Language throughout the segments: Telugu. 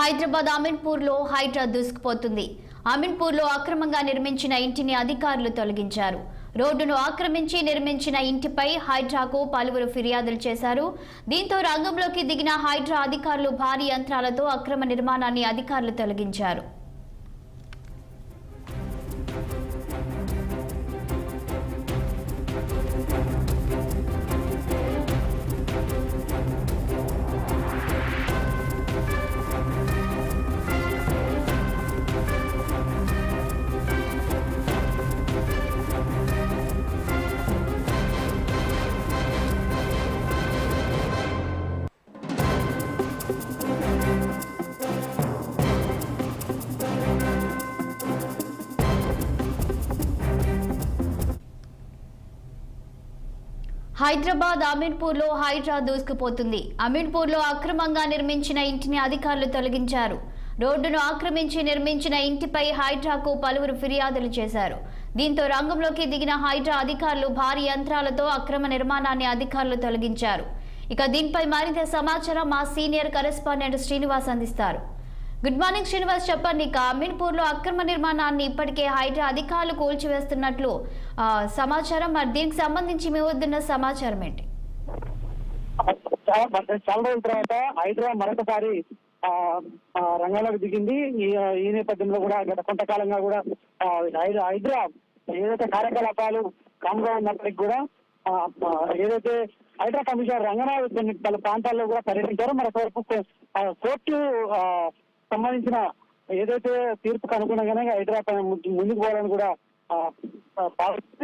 హైదరాబాద్ అమీన్పూర్లో హైడ్రా దూసుకుపోతుంది. అమీన్పూర్లో అక్రమంగా నిర్మించిన ఇంటిని అధికారులు తొలగించారు. రోడ్డును ఆక్రమించి నిర్మించిన ఇంటిపై హైడ్రాకు పలువురు ఫిర్యాదులు చేశారు. దీంతో రంగంలోకి దిగిన హైడ్రా అధికారులు భారీ యంత్రాలతో అక్రమ నిర్మాణాన్ని అధికారులు తొలగించారు. హైదరాబాద్ అమీన్పూర్లో హైడ్రా దూసుకుపోతుంది. అమీన్పూర్లో అక్రమంగా నిర్మించిన ఇంటిని అధికారులు తొలగించారు. రోడ్డును ఆక్రమించి నిర్మించిన ఇంటిపై హైడ్రాకు పలువురు ఫిర్యాదులు చేశారు. దీంతో రంగంలోకి దిగిన హైడ్రా అధికారులు భారీ యంత్రాలతో అక్రమ నిర్మాణాన్ని అధికారులు తొలగించారు. ఇక దీనిపై మరింత సమాచారం మా సీనియర్ కరెస్పాండెంట్ శ్రీనివాస్ అందిస్తారు. గుడ్ మార్నింగ్ శ్రీనివాస్, చెప్పండి. ఇక అమీన్పూర్లో అక్రమ నిర్మాణాన్ని ఇప్పటికే హైడ్రా అధికారులు కూల్చివేస్తున్నట్లు సమాచారం. మరి దీనికి సంబంధించి మీ వద్దున్న సమాచారం ఏంటి? చాలా రోజుల తర్వాత హైడ్రా మరొకసారి రంగంలోకి దిగింది. ఈ నేపథ్యంలో కూడా గత కొంతకాలంగా కూడా హైడ్రా ఏదైతే కార్యకలాపాలు కామ్గా ఉన్నప్పటికీ కూడా ఏదైతే హైడ్రా కమిషనర్ రంగనాథ్ పలు ప్రాంతాల్లో కూడా పర్యటించారో మరొకవైపు కోర్టు సంబంధించిన ఏదైతే తీర్పుకు అనుగుణంగానే హైడ్రా ముందుకు పోవాలని కూడా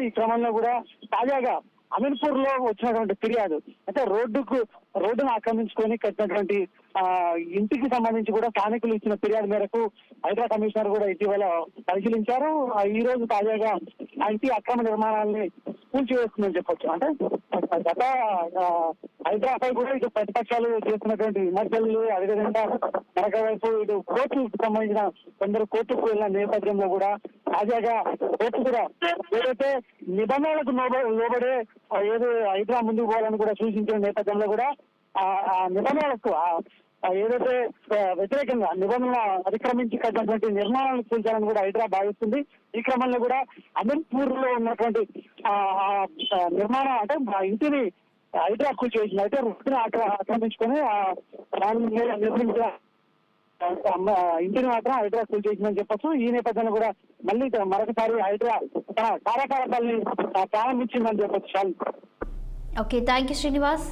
ఈ క్రమంలో కూడా తాజాగా అమీన్పూర్ లో వచ్చినటువంటి ఫిర్యాదు అంటే రోడ్డును ఆక్రమించుకొని కట్టినటువంటి ఇంటికి సంబంధించి కూడా స్థానికులు ఇచ్చిన ఫిర్యాదు మేరకు హైడ్రా కమిషనర్ కూడా ఇటీవల పరిశీలించారు. ఈ రోజు తాజాగా ఆ ఇంటి అక్రమ నిర్మాణాలని కూల్చివేస్తుందని చెప్పొచ్చు. అంటే గత హైడ్రాపై కూడా ఇటు ప్రతిపక్షాలు చేస్తున్నటువంటి విమర్శలు, అదేవిధంగా మరొక వైపు ఇటు కోర్టుకు సంబంధించిన కొందరు కోర్టుకు వెళ్ళిన నేపథ్యంలో కూడా తాజాగా కోర్టు కూడా ఏదైతే నిబంధనలకు లోబడే ఏదో హైడ్రా ముందుకు పోవాలని కూడా సూచించిన నేపథ్యంలో కూడా ఆ నిబంధనలకు ఏదైతే వ్యతిరేకంగా నిబంధనలు అతిక్రమించి కట్టినటువంటి నిర్మాణాలను కూల్చాలని కూడా హైడ్రా భావిస్తుంది. ఈ క్రమంలో కూడా అమీన్పూర్ లో ఉన్నటువంటి నిర్మాణం అంటే ఇంటిని హైడ్రా కూల్చేసింది. అయితే రోడ్డుని ఆక్రమించుకొని నిర్మించిన ఇంటిని మాత్రం హైడ్రా కూల్చేసిందని చెప్పొచ్చు. ఈ నేపథ్యంలో కూడా మళ్ళీ మరొకసారి హైడ్రా తన కార్యకలాపాలని ప్రారంభించిందని చెప్పొచ్చు. Okay, thank you Srinivas.